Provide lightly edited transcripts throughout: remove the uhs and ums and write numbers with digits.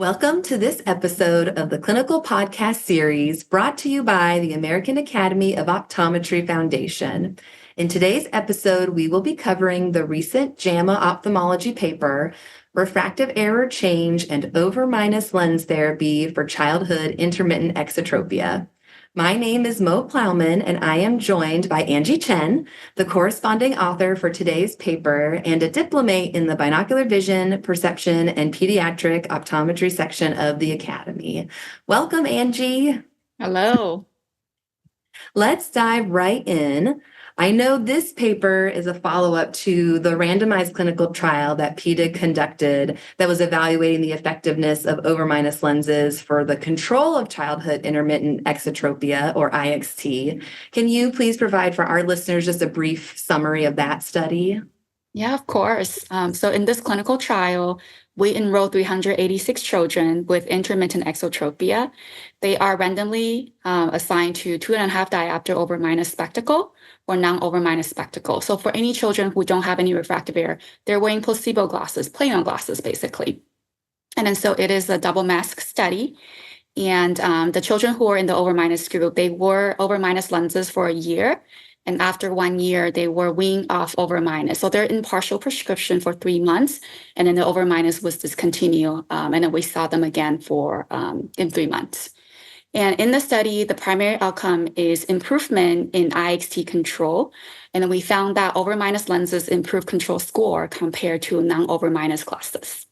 Welcome to this episode of the Clinical Podcast Series brought to you by the American Academy of Optometry Foundation. In today's episode, we will be covering the recent JAMA ophthalmology paper, Refractive Error Change and Overminus Lens Therapy for Childhood Intermittent Exotropia. My name is Plauman, and I am joined by Angie Chen, the corresponding author for today's paper and a diplomate in the Binocular Vision, Perception, and Pediatric Optometry section of the Academy. Welcome, Angie. Hello. Let's dive right in. I know this paper is a follow-up to the randomized clinical trial that PEDA conducted that was evaluating the effectiveness of Overminus lenses for the control of childhood intermittent exotropia, or IXT. Can you please provide for our listeners just a brief summary of that study? Yeah, of course. So in this clinical trial, we enrolled 386 children with intermittent exotropia. They are randomly assigned to 2.5 diopter Overminus spectacle or non-Overminus spectacle. So for any children who don't have any refractive error, they're wearing placebo glasses, plain on glasses, basically. And then so it is a double mask study. And the children who are in the Overminus group, they wore Overminus lenses for a year. And after 1 year, they were weaned off Overminus. So they're in partial prescription for 3 months. And then the Overminus was discontinued. And then we saw them again for in 3 months. And in the study, the primary outcome is improvement in IXT control. And then we found that Overminus lenses improve control score compared to non-Overminus glasses.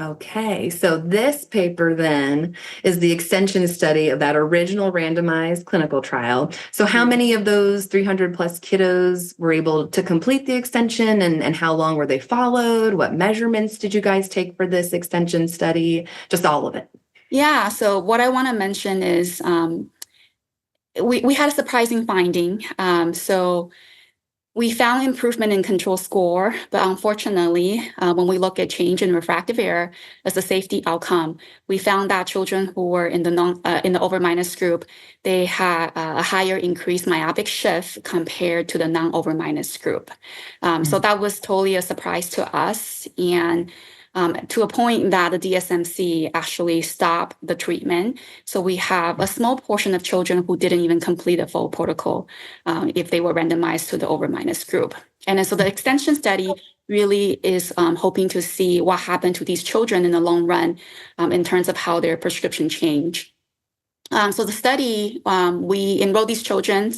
Okay, so this paper then is the extension study of that original randomized clinical trial. So how many of those 300 plus kiddos were able to complete the extension, and how long were they followed? What measurements did you guys take for this extension study? Just all of it. Yeah, so what I want to mention is we had a surprising finding. So we found improvement in control score, but unfortunately, when we look at change in refractive error as a safety outcome, we found that children who were in the Overminus group, they had a higher increased myopic shift compared to the non-Overminus group. So that was totally a surprise to us, and to a point that the DSMC actually stopped the treatment. So we have a small portion of children who didn't even complete a full protocol if they were randomized to the Overminus group. And then so the extension study really is hoping to see what happened to these children in the long run in terms of how their prescription changed. So the study, we enrolled these children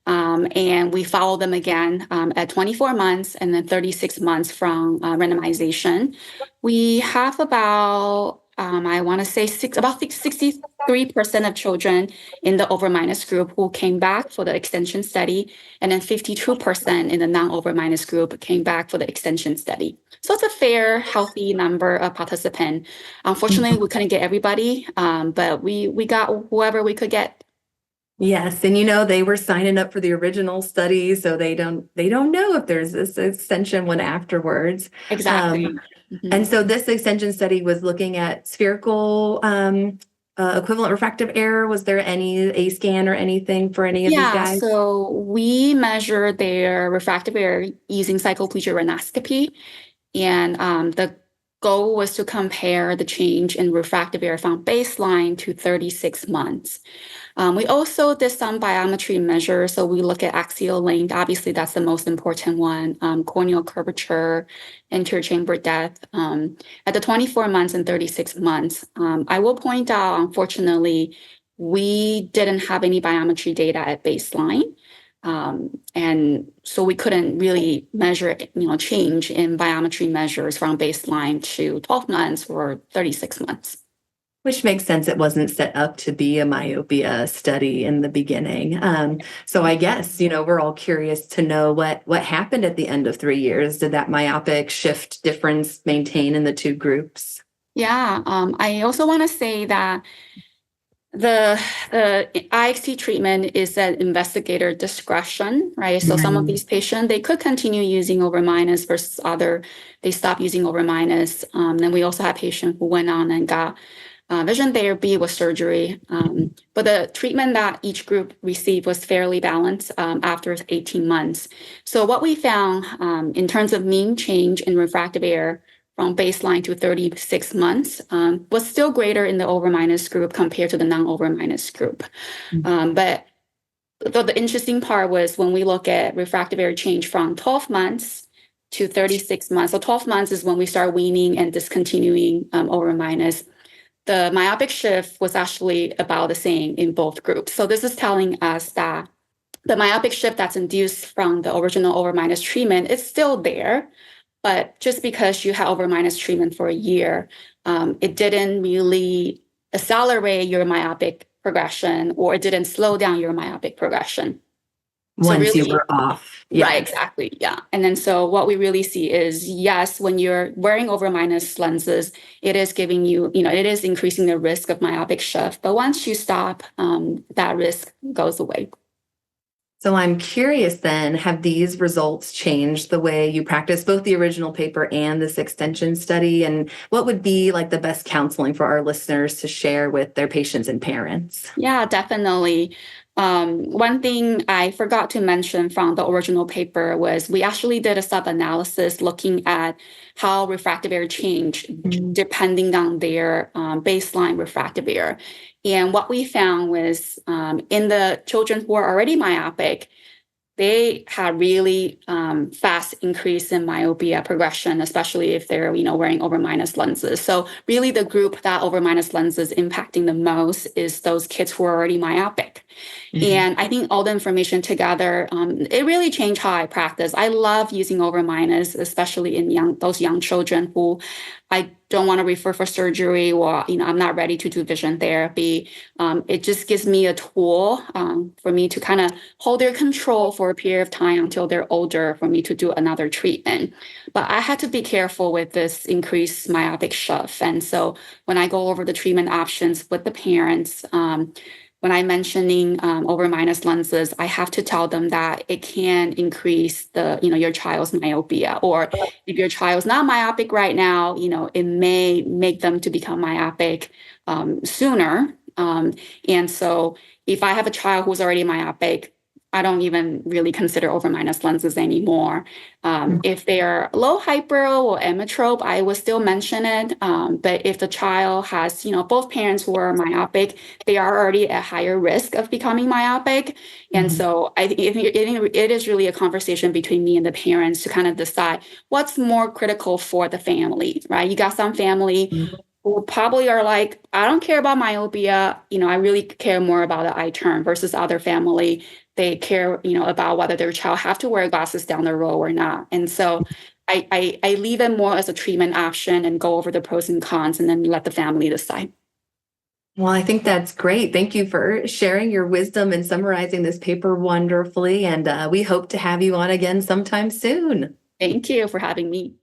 and we follow them again at 24 months and then 36 months from randomization. We have about, I want to say about 63% of children in the Overminus group who came back for the extension study, and then 52% in the non-Overminus group came back for the extension study. So it's a fair, healthy number of participants. Unfortunately, we couldn't get everybody, but we got whoever we could get. Yes, and they were signing up for the original study, so they don't know if there's this extension one afterwards. Exactly. And so this extension study was looking at spherical equivalent refractive error. Was there any A scan or anything for any of these guys? Yeah, so we measure their refractive error using cycloplegia retinoscopy, and the goal was to compare the change in refractive error from baseline to 36 months. We also did some biometry measures. So we look at axial length. Obviously, that's the most important one. Corneal curvature, anterior chamber depth. At the 24 months and 36 months, I will point out, unfortunately, we didn't have any biometry data at baseline. And so we couldn't really measure, change in biometry measures from baseline to 12 months or 36 months. Which makes sense. It wasn't set up to be a myopia study in the beginning. So I guess, we're all curious to know what happened at the end of 3 years. Did that myopic shift difference maintain in the two groups? Yeah. I also want to say that the IXT treatment is at investigator discretion, right? So some of these patients, they could continue using Overminus versus they stopped using Overminus. Then we also have patients who went on and got vision therapy with surgery. But the treatment that each group received was fairly balanced after 18 months. So what we found in terms of mean change in refractive error from baseline to 36 months was still greater in the Overminus group compared to the non-Overminus group. But the interesting part was when we look at refractive error change from 12 months to 36 months. So 12 months is when we start weaning and discontinuing Overminus. The myopic shift was actually about the same in both groups. So this is telling us that the myopic shift that's induced from the original Overminus treatment is still there, but just because you had Overminus treatment for a year, it didn't really accelerate your myopic progression, or it didn't slow down your myopic progression. Once you were off. Yeah. Right, exactly. Yeah. And then so what we really see is, yes, when you're wearing Overminus lenses, it is giving you, it is increasing the risk of myopic shift. But once you stop, that risk goes away. So I'm curious then, have these results changed the way you practice both the original paper and this extension study? And what would be like the best counseling for our listeners to share with their patients and parents? Yeah, definitely. One thing I forgot to mention from the original paper was we actually did a sub-analysis looking at how refractive error changed depending on their baseline refractive error. And what we found was in the children who are already myopic, they had really fast increase in myopia progression, especially if they're wearing Overminus lenses. So really the group that Overminus lenses impacting the most is those kids who are already myopic. And I think all the information together, it really changed how I practice. I love using Overminus, especially in those young children who I don't want to refer for surgery, or I'm not ready to do vision therapy. It just gives me a tool for me to kind of hold their control for a period of time until they're older for me to do another treatment. But I had to be careful with this increased myopic shift. And so when I go over the treatment options with the parents, when I'm mentioning Overminus lenses, I have to tell them that it can increase your child's myopia, or if your child's not myopic right now, it may make them to become myopic sooner. And so if I have a child who's already myopic, I don't even really consider Overminus lenses anymore. If they're low hyper or emmetrope, I would still mention it. But if the child has, both parents who are myopic, they are already at higher risk of becoming myopic. And so I think it is really a conversation between me and the parents to kind of decide what's more critical for the family, right? You got some family who probably are like, I don't care about myopia. I really care more about the eye turn, versus other family. They care, about whether their child have to wear glasses down the road or not. And so I leave it more as a treatment option and go over the pros and cons, and then let the family decide. Well, I think that's great. Thank you for sharing your wisdom and summarizing this paper wonderfully. And we hope to have you on again sometime soon. Thank you for having me.